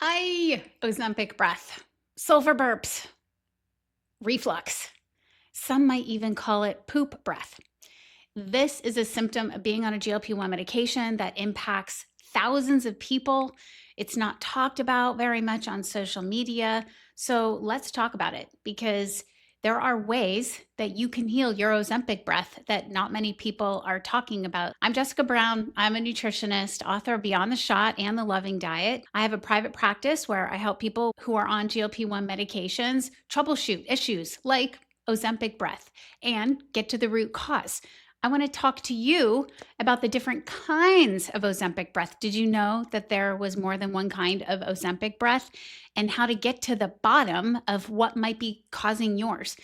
Ozempic breath, sulfur burps, reflux. Some might even call it poop breath. This is a symptom of being on a GLP-1 medication that impacts thousands of people. It's not talked about very much on social media. So let's talk about it because there are ways that you can heal your Ozempic breath that not many people are talking about. I'm Jessica Brown. I'm a nutritionist, author of Beyond the Shot and The Loving Diet. I have a private practice where I help people who are on GLP-1 medications troubleshoot issues like Ozempic breath and get to the root cause. I want to talk to you about the different kinds of Ozempic breath. Did you know that there was more than one kind of Ozempic breath, and how to get to the bottom of what might be causing yours?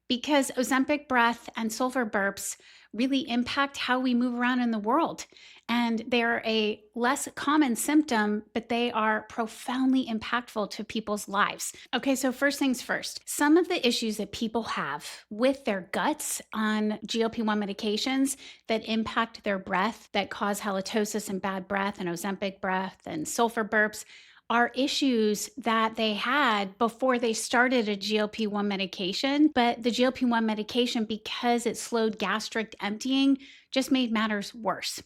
Because Ozempic breath and sulfur burps really impact how we move around in the world. And they're a less common symptom, but they are profoundly impactful to people's lives. Okay, so first things first, some of the issues that people have with their guts on GLP-1 medications that impact their breath, that cause halitosis and bad breath and Ozempic breath and sulfur burps, are issues that they had before they started a GLP-1 medication. But the GLP-1 medication, because it slowed gastric emptying, just made matters worse.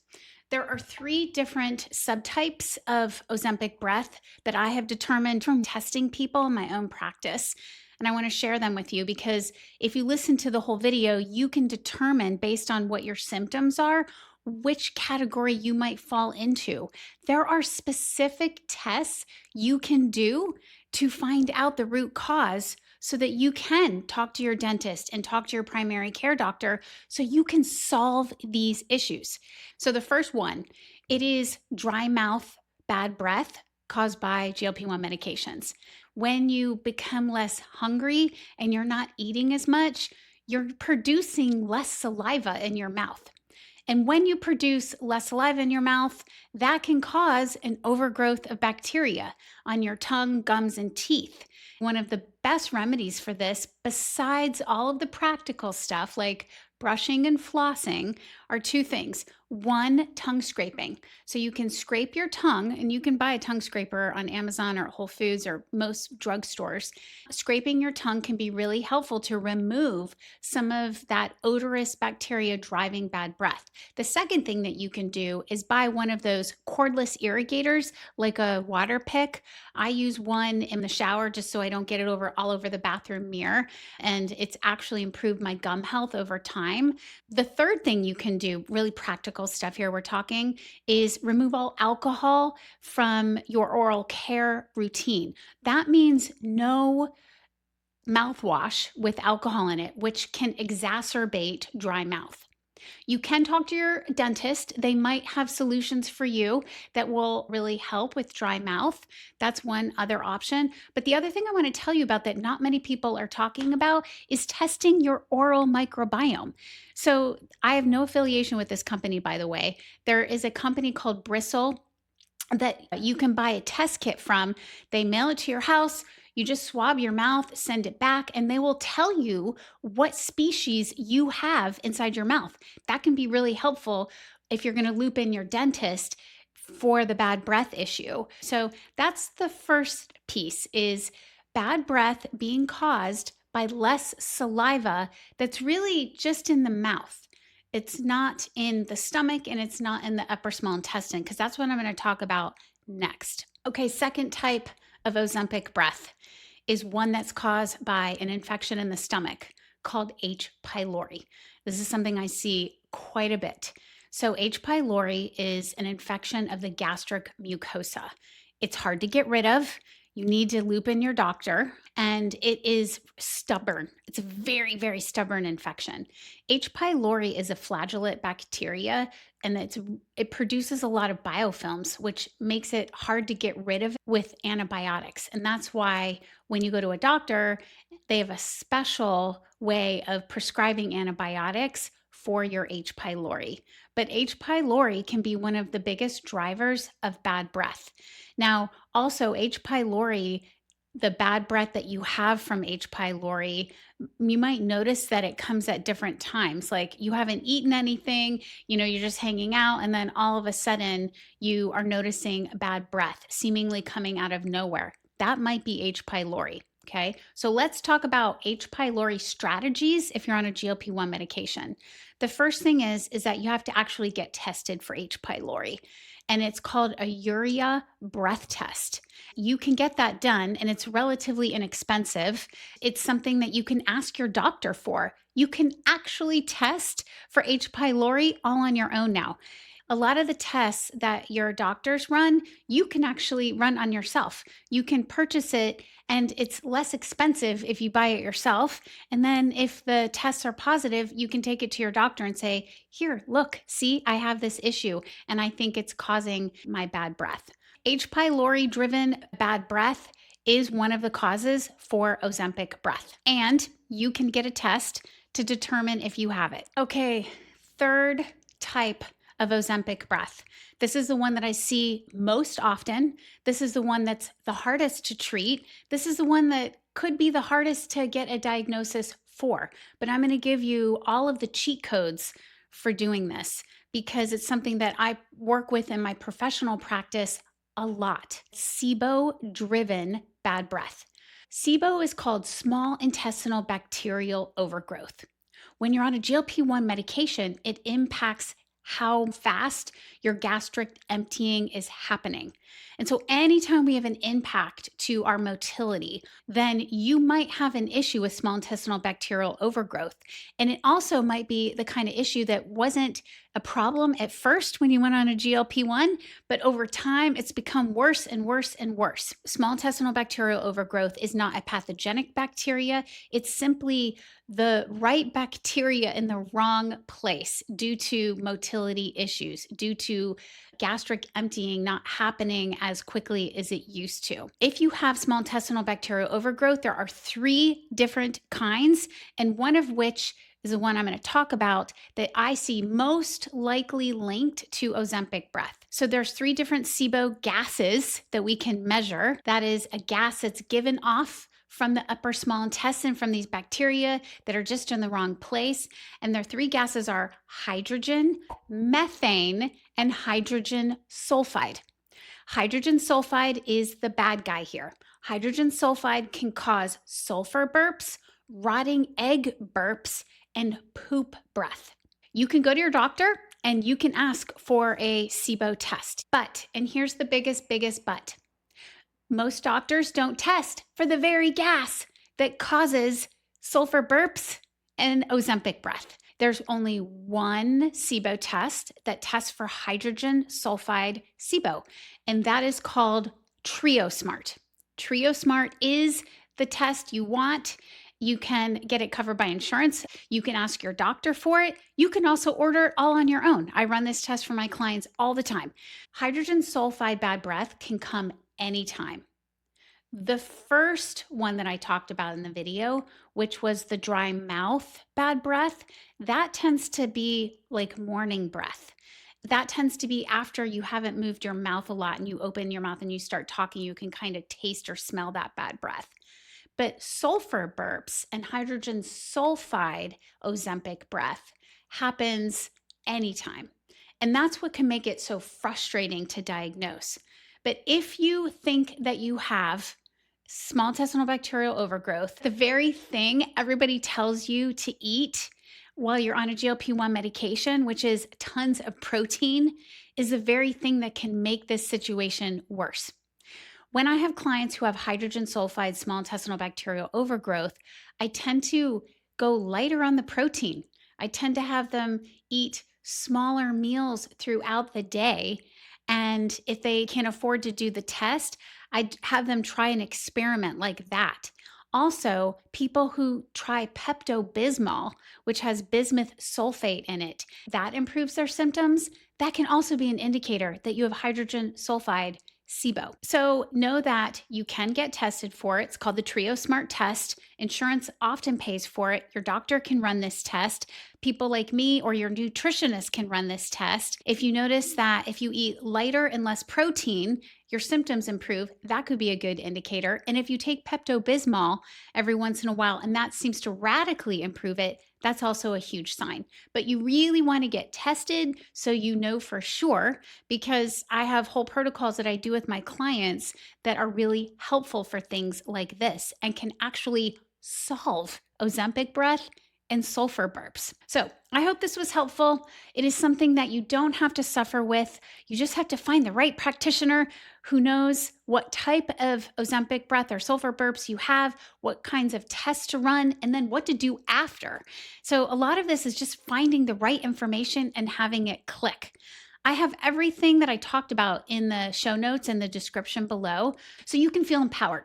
There are 3 different subtypes of Ozempic breath that I have determined from testing people in my own practice. And I want to share them with you because if you listen to the whole video, you can determine based on what your symptoms are which category you might fall into. There are specific tests you can do to find out the root cause so that you can talk to your dentist and talk to your primary care doctor so you can solve these issues. So the first one, it is dry mouth, bad breath caused by GLP-1 medications. When you become less hungry and you're not eating as much, you're producing less saliva in your mouth. And when you produce less saliva in your mouth, that can cause an overgrowth of bacteria on your tongue, gums, and teeth. One of the best remedies for this, besides all of the practical stuff like brushing and flossing, are 2 things. One, tongue scraping. So you can scrape your tongue, and you can buy a tongue scraper on Amazon or Whole Foods or most drugstores. Scraping your tongue can be really helpful to remove some of that odorous bacteria driving bad breath. The second thing that you can do is buy one of those cordless irrigators, like a water pick. I use one in the shower just so I don't get it all over the bathroom mirror, and it's actually improved my gum health over time. The third thing you can do, really practical stuff here we're talking, is remove all alcohol from your oral care routine. That means no mouthwash with alcohol in it, which can exacerbate dry mouth. You can talk to your dentist. They might have solutions for you that will really help with dry mouth. That's one other option. But the other thing I want to tell you about that not many people are talking about is testing your oral microbiome. So I have no affiliation with this company, by the way. There is a company called Bristle that you can buy a test kit from. They mail it to your house. You just swab your mouth, send it back, and they will tell you what species you have inside your mouth. That can be really helpful if you're going to loop in your dentist for the bad breath issue. So that's the first piece, is bad breath being caused by less saliva that's really just in the mouth. It's not in the stomach and it's not in the upper small intestine, because that's what I'm going to talk about next. Okay, second type of Ozempic breath is one that's caused by an infection in the stomach called H. pylori. This is something I see quite a bit. So H. pylori is an infection of the gastric mucosa. It's hard to get rid of. You need to loop in your doctor, and it is stubborn. It's a very, very stubborn infection. H. pylori is a flagellate bacteria, and it produces a lot of biofilms, which makes it hard to get rid of with antibiotics. And that's why when you go to a doctor, they have a special way of prescribing antibiotics for your H. pylori. But H. pylori can be one of the biggest drivers of bad breath. Now, also H. pylori The bad breath that you have from H. pylori, you might notice that it comes at different times. Like you haven't eaten anything, you're just hanging out, and then all of a sudden you are noticing bad breath seemingly coming out of nowhere. That might be H. pylori. Okay, so let's talk about H. pylori strategies if you're on a GLP-1 medication. The first thing is that you have to actually get tested for H. pylori, and it's called a urea breath test. You can get that done, and it's relatively inexpensive. It's something that you can ask your doctor for. You can actually test for H. pylori all on your own now. A lot of the tests that your doctors run, you can actually run on yourself. You can purchase it, and it's less expensive if you buy it yourself. And then if the tests are positive, you can take it to your doctor and say, here, look, see, I have this issue, and I think it's causing my bad breath. H. pylori driven bad breath is one of the causes for Ozempic breath, and you can get a test to determine if you have it. Okay, third type of Ozempic breath. This is the one that I see most often. This is the one that's the hardest to treat. This is the one that could be the hardest to get a diagnosis for. But I'm going to give you all of the cheat codes for doing this because it's something that I work with in my professional practice a lot. SIBO driven bad breath. SIBO is called small intestinal bacterial overgrowth. When you're on a GLP-1 medication, it impacts how fast your gastric emptying is happening. And so anytime we have an impact to our motility, then you might have an issue with small intestinal bacterial overgrowth. And it also might be the kind of issue that wasn't a problem at first when you went on a GLP-1, but over time it's become worse and worse and worse. Small intestinal bacterial overgrowth is not a pathogenic bacteria. It's simply the right bacteria in the wrong place due to motility issues, due to gastric emptying not happening as quickly as it used to. If you have small intestinal bacterial overgrowth, there are 3 different kinds, and one of which is the one I'm going to talk about that I see most likely linked to Ozempic breath. So there's 3 different SIBO gases that we can measure. That is a gas that's given off from the upper small intestine from these bacteria that are just in the wrong place. And their 3 gases are hydrogen, methane, and hydrogen sulfide. Hydrogen sulfide is the bad guy here. Hydrogen sulfide can cause sulfur burps, rotting egg burps, and poop breath. You can go to your doctor and you can ask for a SIBO test. But, and here's the biggest but, most doctors don't test for the very gas that causes sulfur burps and Ozempic breath. There's only one SIBO test that tests for hydrogen sulfide SIBO, and that is called TrioSmart. TrioSmart is the test you want. You can get it covered by insurance. You can ask your doctor for it. You can also order it all on your own. I run this test for my clients all the time. Hydrogen sulfide bad breath can come anytime. The first one that I talked about in the video, which was the dry mouth bad breath, that tends to be like morning breath. That tends to be after you haven't moved your mouth a lot and you open your mouth and you start talking, you can kind of taste or smell that bad breath. But sulfur burps and hydrogen sulfide Ozempic breath happens anytime. And that's what can make it so frustrating to diagnose. But if you think that you have small intestinal bacterial overgrowth, the very thing everybody tells you to eat while you're on a GLP-1 medication, which is tons of protein, is the very thing that can make this situation worse. When I have clients who have hydrogen sulfide small intestinal bacterial overgrowth, I tend to go lighter on the protein. I tend to have them eat smaller meals throughout the day. And if they can afford to do the test, I'd have them try an experiment like that. Also, people who try Pepto-Bismol, which has bismuth sulfate in it, that improves their symptoms. That can also be an indicator that you have hydrogen sulfide SIBO. So know that you can get tested for it. It's called the TrioSmart test. Insurance often pays for it. Your doctor can run this test, People like me or your nutritionist can run this test. If you notice that if you eat lighter and less protein, your symptoms improve, that could be a good indicator. And if you take Pepto-Bismol every once in a while and that seems to radically improve it, that's also a huge sign. But you really want to get tested so you know for sure, because I have whole protocols that I do with my clients that are really helpful for things like this and can actually solve Ozempic breath and sulfur burps. So I hope this was helpful. It is something that you don't have to suffer with. You just have to find the right practitioner who knows what type of Ozempic breath or sulfur burps you have, what kinds of tests to run, and then what to do after. So a lot of this is just finding the right information and having it click. I have everything that I talked about in the show notes and the description below, so you can feel empowered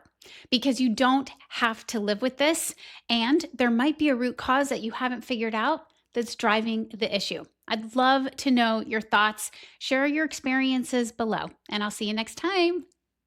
because you don't have to live with this, and there might be a root cause that you haven't figured out that's driving the issue. I'd love to know your thoughts. Share your experiences below, and I'll see you next time.